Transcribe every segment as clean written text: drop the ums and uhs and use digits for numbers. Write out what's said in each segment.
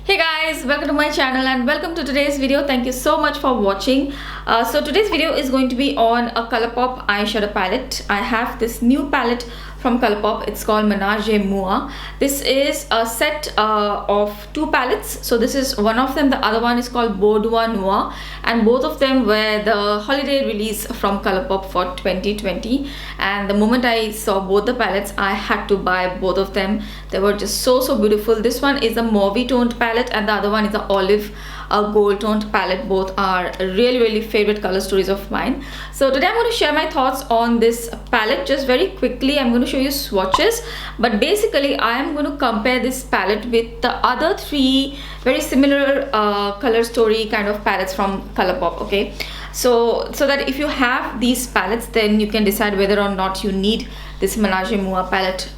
Hey guys, welcome to my channel and welcome to today's video. Thank you so much for watching. So today's video is going to be on a Colourpop eyeshadow palette. I have this new palette from Colourpop. It's called Menage a Moi. This is a set of two palettes. So this is one of them. The other one is called Boudoir Noir, and both of them were the holiday release from Colourpop for 2020. And the moment I saw both the palettes, I had to buy both of them. They were just so beautiful. This one is a mauve toned palette and the other one is a olive gold toned palette. Both are really favorite color stories of mine. So today I'm going to share my thoughts on this palette just very quickly. I'm going to show you swatches, but basically I am going to compare this palette with the other three very similar color story kind of palettes from Colourpop. Okay, so that if you have these palettes, then you can decide whether or not you need this Menage a Moi palette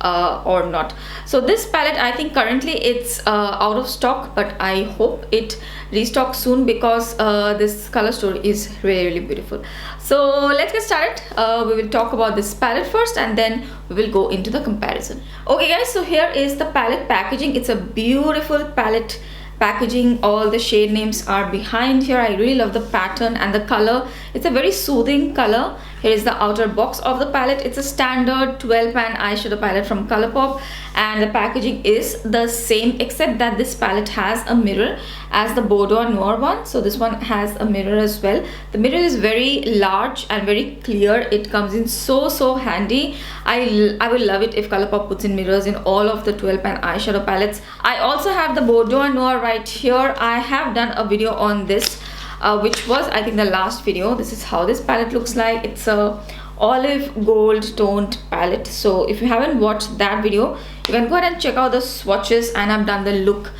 or not. So this palette, I think currently it's out of stock, but I hope it restocks soon because this color story is really beautiful. So let's get started. We will talk about this palette first and then we will go into the comparison. Okay guys, so here is the palette packaging. It's a beautiful palette packaging. All the shade names are behind here. I really love the pattern and the color. It's a very soothing color. Here is the outer box of the palette. It's a standard 12 pan eyeshadow palette from Colourpop, and the packaging is the same except that this palette has a mirror as the Boudoir Noir one. So this one has a mirror as well. The mirror is very large and very clear. It comes in so handy. I will love it if Colourpop puts in mirrors in all of the 12 pan eyeshadow palettes. I also have the Boudoir Noir right here. I have done a video on this which was, I think, the last video. This is how this palette looks like. It's a olive gold toned palette. So if you haven't watched that video, you can go ahead and check out the swatches, and I've done the look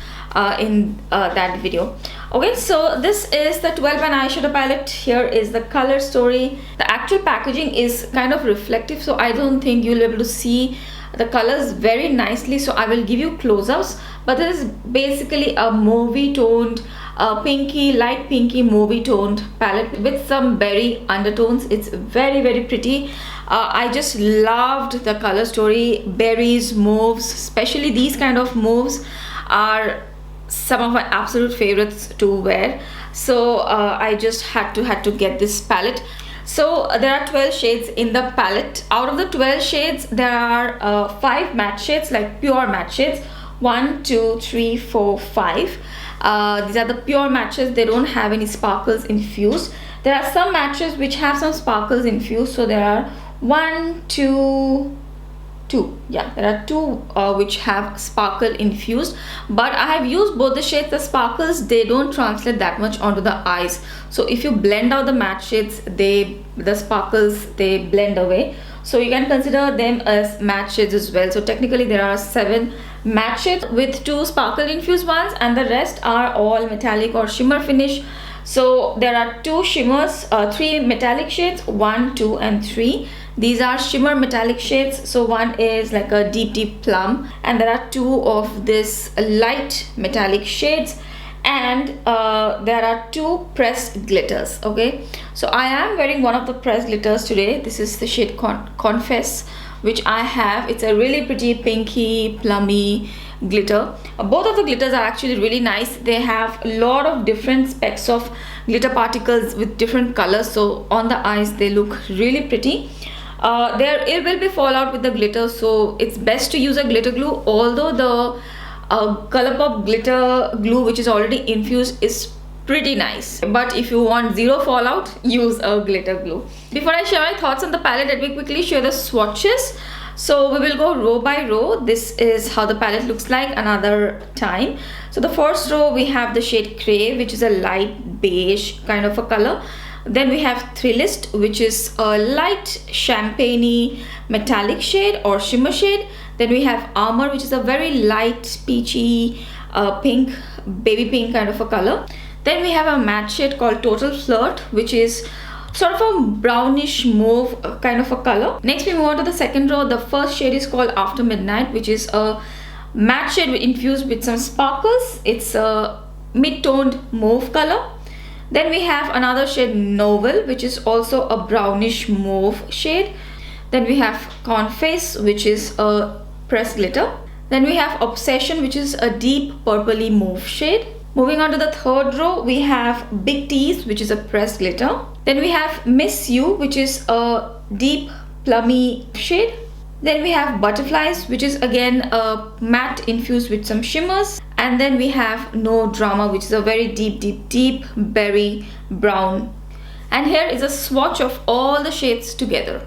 in that video. Okay, so this is the 12 pan eyeshadow palette. Here is the color story. The actual packaging is kind of reflective, so I don't think you'll be able to see the colors very nicely, so I will give you close-ups. But this is basically a mauve toned pinky, light pinky mauve toned palette with some berry undertones. It's very pretty. I just loved the color story. Berries, mauves, especially these kind of mauves are some of my absolute favorites to wear. So I just had to get this palette. So there are 12 shades in the palette. Out of the 12 shades, there are 5 matte shades, like pure matte shades. 1, 2, 3, 4, 5. These are the pure matches. They don't have any sparkles infused. There are some matches which have some sparkles infused. So there are 1, 2, 2. Yeah, there are 2 which have sparkle infused, but I have used both the shades. The sparkles, they don't translate that much onto the eyes. So if you blend out the matte shades, the sparkles, they blend away. So you can consider them as matte shades as well. So technically there are 7 matte shades with 2 sparkle infused ones, and the rest are all metallic or shimmer finish. So there are 2 shimmers, 3 metallic shades, 1, 2 and 3. These are shimmer metallic shades. So one is like a deep plum, and there are 2 of this light metallic shades, and there are 2 pressed glitters. Okay, so I am wearing one of the pressed glitters today. This is the shade Confess, which I have. It's a really pretty pinky plummy glitter. Both of the glitters are actually really nice. They have a lot of different specks of glitter particles with different colors, so on the eyes they look really pretty. It will be fallout with the glitter, so it's best to use a glitter glue, although the Colourpop glitter glue, which is already infused, is pretty nice. But if you want zero fallout, use a glitter glue. Before I share my thoughts on the palette, let me quickly share the swatches. So we will go row by row. This is how the palette looks like another time. So the first row, we have the shade Crave, which is a light beige kind of a color. Then we have Thrillist, which is a light champagne metallic shade or shimmer shade. Then we have Armor, which is a very light peachy pink, baby pink kind of a color. Then we have a matte shade called Total Flirt, which is sort of a brownish mauve kind of a color. Next we move on to the second row. The first shade is called After Midnight, which is a matte shade infused with some sparkles. It's a mid-toned mauve color. Then we have another shade Novel, which is also a brownish mauve shade. Then we have Confess, which is a pressed glitter. Then we have Obsession, which is a deep purpley mauve shade. Moving on to the third row, we have Big Tease, which is a pressed glitter. Then we have Miss You, which is a deep plummy shade. Then we have Butterflies, which is again a matte infused with some shimmers. And then we have No Drama, which is a very deep berry brown. And here is a swatch of all the shades together.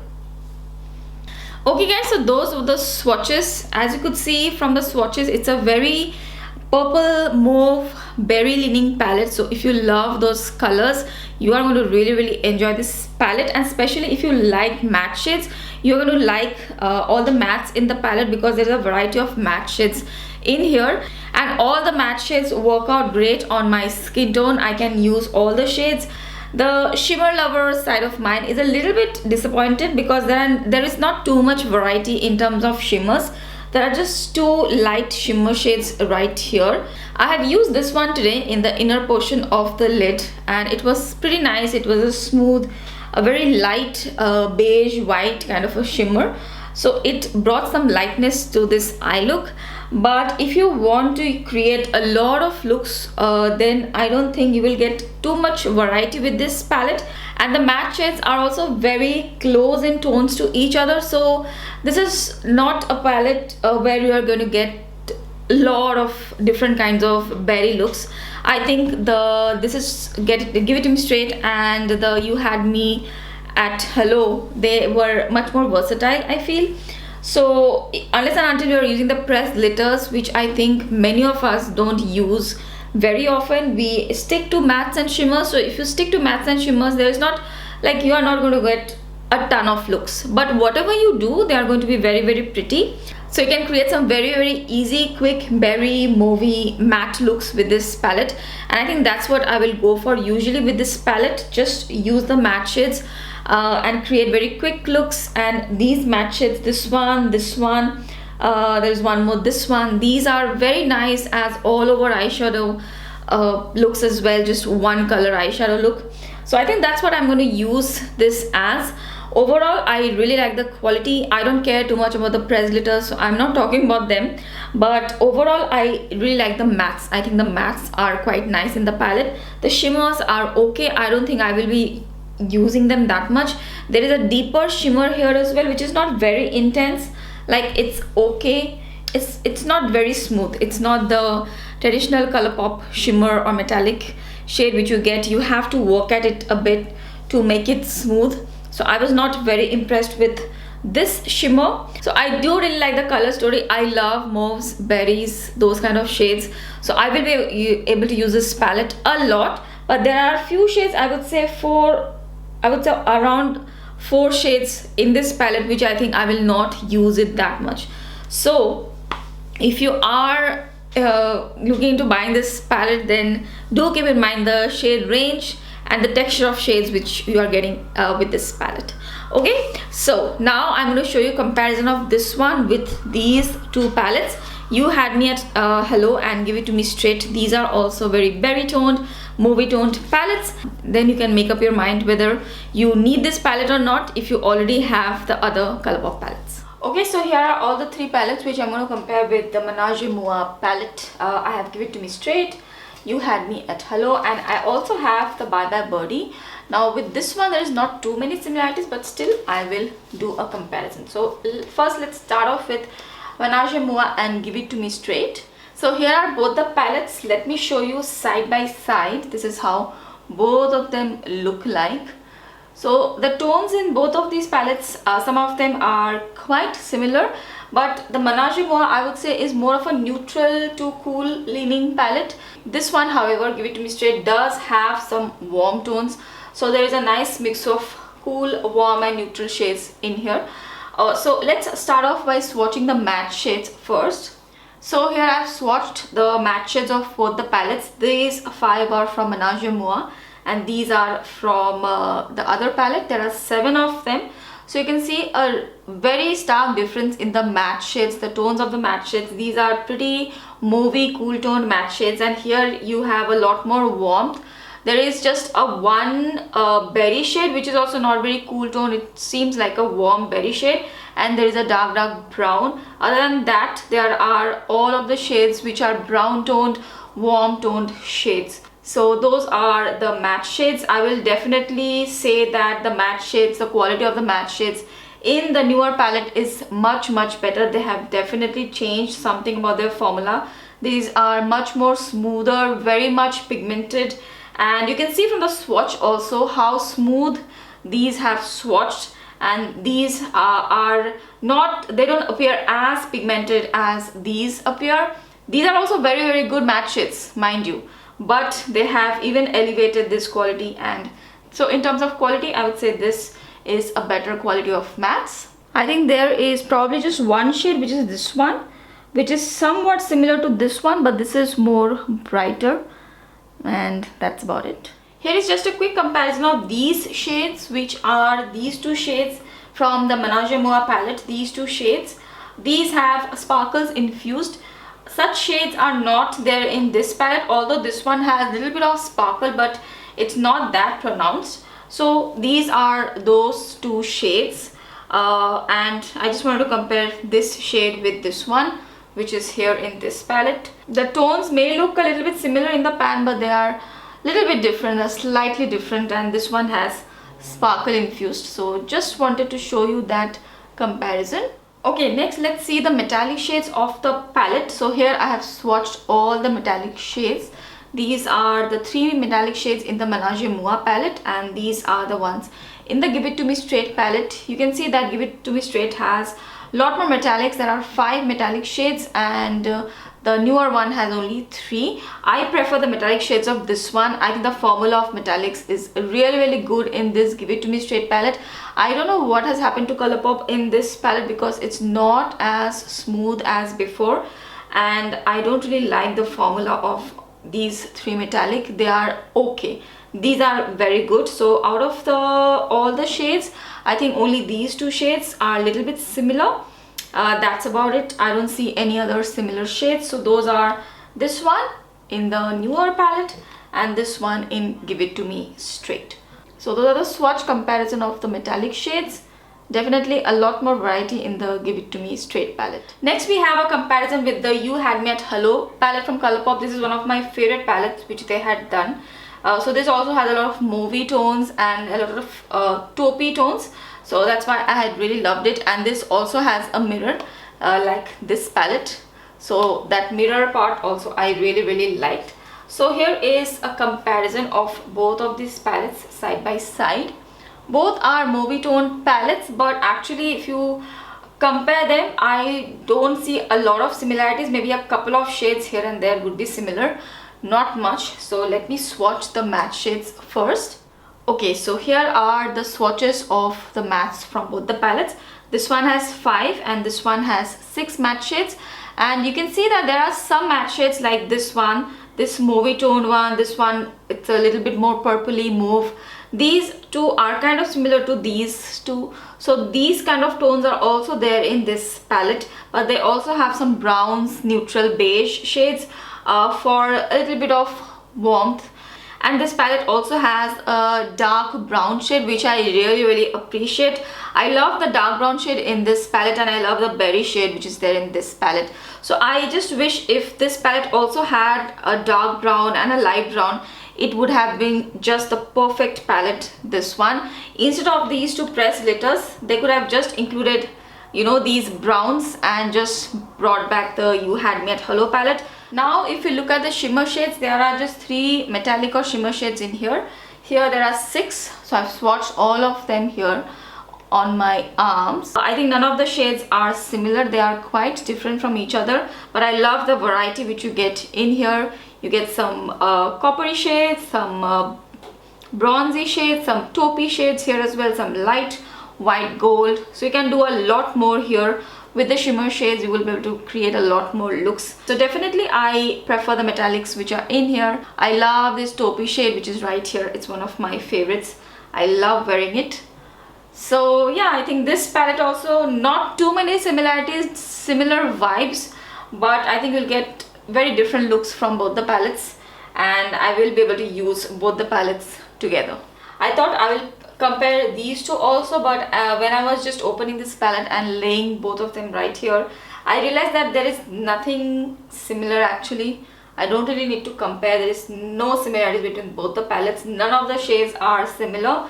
Okay guys, so those were the swatches. As you could see from the swatches, it's a very purple mauve berry leaning palette. So if you love those colors, you are going to really enjoy this palette. And especially if you like matte shades, you're going to like all the mattes in the palette, because there's a variety of matte shades in here, and all the matte shades work out great on my skin tone. I can use all the shades. The shimmer lover side of mine is a little bit disappointed because there is not too much variety in terms of shimmers. There are just 2 light shimmer shades right here. I have used this one today in the inner portion of the lid, and it was pretty nice. It was a smooth, a very light beige white kind of a shimmer. So it brought some lightness to this eye look. But if you want to create a lot of looks, then I don't think you will get too much variety with this palette. And the matte shades are also very close in tones to each other. So this is not a palette where you are going to get a lot of different kinds of berry looks. I think this is Give It To Me Straight and the You Had Me at Hello, they were much more versatile, I feel. So unless and until you're using the pressed glitters, which I think many of us don't use very often, we stick to mattes and shimmers. So if you stick to mattes and shimmers, there is not like, you are not going to get a ton of looks, but whatever you do, they are going to be very pretty. So you can create some very easy, quick berry mauvey matte looks with this palette, and I think that's what I will go for usually with this palette. Just use the matte shades and create very quick looks. And these matte shades, this one, there's one more, this one, these are very nice as all over eyeshadow looks as well, just one color eyeshadow look. So I think that's what I'm going to use this as. Overall, I really like the quality. I don't care too much about the pressed glitters, so I'm not talking about them. But overall, I really like the mattes. I think the mattes are quite nice in the palette. The shimmers are okay. I don't think I will be using them that much. There is a deeper shimmer here as well, which is not very intense. Like, it's okay. It's not very smooth. It's not the traditional ColourPop shimmer or metallic shade which you get. You have to work at it a bit to make it smooth. So I was not very impressed with this shimmer. So I do really like the color story. I love mauves, berries, those kind of shades. So I will be able to use this palette a lot. But there are a few shades, I would say around 4 shades in this palette, which I think I will not use it that much. So if you are looking into buying this palette, then do keep in mind the shade range and the texture of shades which you are getting with this palette. Okay, so now I'm going to show you a comparison of this one with these 2 palettes. You Had Me at Hello and Give It To Me Straight. These are also very berry toned, mauvey toned palettes. Then you can make up your mind whether you need this palette or not if you already have the other ColourPop palettes. Okay, so here are all the 3 palettes which I'm going to compare with the Menage a Moi palette. I have Give It To Me Straight, You Had Me at Hello, and I also have the Bye Bye Birdie. Now with this one there is not too many similarities, but still I will do a comparison. So first let's start off with Menage a Moi and Give It To Me Straight. So here are both the palettes. Let me show you side by side. This is how both of them look like. So the tones in both of these palettes, some of them are quite similar, but the Menage a Moi, I would say, is more of a neutral to cool leaning palette. This one, however, Give It To Me Straight, does have some warm tones. So there is a nice mix of cool, warm and neutral shades in here. So let's start off by swatching the matte shades first. So here I've swatched the matte shades of both the palettes. These 5 are from Menage a Moi and these are from the other palette. There are 7 of them. So you can see a very stark difference in the matte shades, the tones of the matte shades. These are pretty mauvey, cool toned matte shades, and here you have a lot more warmth. There is just a one berry shade which is also not very cool tone. It seems like a warm berry shade, and there is a dark brown. Other than that, there are all of the shades which are brown toned, warm toned shades. So those are the matte shades. I will definitely say that the matte shades, the quality of the matte shades in the newer palette is much better. They have definitely changed something about their formula. These are much more smoother, very much pigmented, and you can see from the swatch also how smooth these have swatched, and these are not, they don't appear as pigmented as these appear. These are also very good matte shades, mind you, but they have even elevated this quality. And so in terms of quality, I would say this is a better quality of mattes. I think there is probably just one shade, which is this one, which is somewhat similar to this one, but this is more brighter, and that's about it. Here is just a quick comparison of these shades, which are these two shades from the Menage a Moi palette. These two shades, these have sparkles infused. Such shades are not there in this palette, although this one has a little bit of sparkle, but it's not that pronounced. So these are those two shades, and I just wanted to compare this shade with this one, which is here in this palette. The tones may look a little bit similar in the pan, but they are a little bit different, they're slightly different, and this one has sparkle infused. So just wanted to show you that comparison. Okay, next let's see the metallic shades of the palette. So here I have swatched all the metallic shades. These are the 3 metallic shades in the Menage a Moi palette, and these are the ones in the Give It To Me Straight palette. You can see that Give It To Me Straight has a lot more metallics. There are 5 metallic shades, and the newer one has only 3. I prefer the metallic shades of this one. I think the formula of metallics is really good in this Give It To Me Straight palette. I don't know what has happened to Colourpop in this palette, because it's not as smooth as before, and I don't really like the formula of these 3 metallic. They are okay, these are very good. So out of all the shades, I think only these 2 shades are a little bit similar. That's about it. I don't see any other similar shades. So those are this one in the newer palette and this one in Give It To Me Straight. So those are the swatch comparison of the metallic shades. Definitely a lot more variety in the Give It To Me Straight palette. Next we have a comparison with the You Had Me At Hello palette from Colourpop. This is one of my favorite palettes which they had done. So this also has a lot of mauvey tones and a lot of taupey tones. So that's why I had really loved it. And this also has a mirror like this palette. So that mirror part also I really liked. So here is a comparison of both of these palettes side by side. Both are mauvey tone palettes, but actually if you compare them, I don't see a lot of similarities. Maybe a couple of shades here and there would be similar, not much. So let me swatch the matte shades first. Okay, so here are the swatches of the mattes from both the palettes. This one has 5 and this one has 6 matte shades, and you can see that there are some matte shades like this one, this mauvey tone one, this one it's a little bit more purpley mauve. These two are kind of similar to these two. So these kind of tones are also there in this palette, but they also have some browns, neutral beige shades for a little bit of warmth. And this palette also has a dark brown shade, which I really appreciate. I love the dark brown shade in this palette, and I love the berry shade which is there in this palette. So I just wish if this palette also had a dark brown and a light brown, it would have been just the perfect palette, this one. Instead of these two pressed glitters, they could have just included, you know, these browns and just brought back the You Had Me At Hello palette. Now if you look at the shimmer shades, there are just 3 metallic or shimmer shades in here. Here there are 6, so I've swatched all of them here on my arms. I think none of the shades are similar. They are quite different from each other, but I love the variety which you get in here. You get some coppery shades, some bronzy shades, some taupey shades here as well, some light white gold. So you can do a lot more here. With the shimmer shades, you will be able to create a lot more looks. So definitely I prefer the metallics which are in here. I love this taupey shade which is right here. It's one of my favorites. I love wearing it. So yeah, I think this palette also not too many similarities, similar vibes, but I think you'll get very different looks from both the palettes. and I will be able to use both the palettes together. I thought I will compare these two also, but when I was just opening this palette and laying both of them right here, I realized that there is nothing similar actually. I don't really need to compare. There is no similarities between both the palettes. None of the shades are similar.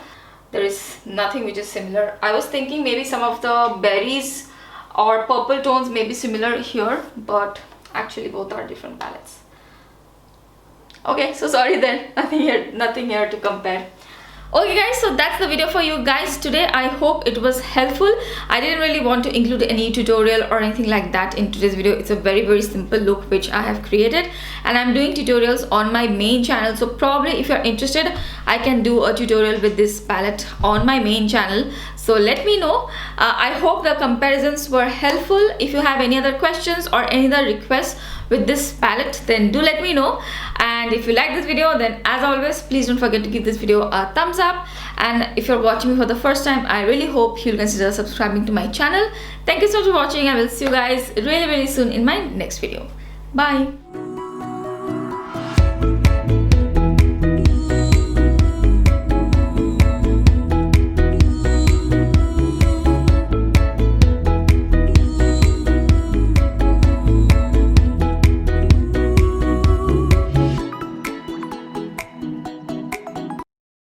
There is nothing which is similar. I was thinking maybe some of the berries or purple tones may be similar here, but actually both are different palettes. Okay, so sorry then, nothing here to compare. Okay guys, so that's the video for you guys today. I hope it was helpful. I didn't really want to include any tutorial or anything like that in today's video. It's a very simple look which I have created, and I'm doing tutorials on my main channel, so probably if you're interested, I can do a tutorial with this palette on my main channel. So let me know. I hope the comparisons were helpful. If you have any other questions or any other requests with this palette, then do let me know. And if you like this video, then as always, please don't forget to give this video a thumbs up. And if you're watching me for the first time, I really hope you'll consider subscribing to my channel. Thank you so much for watching. I will see you guys really soon in my next video. Bye.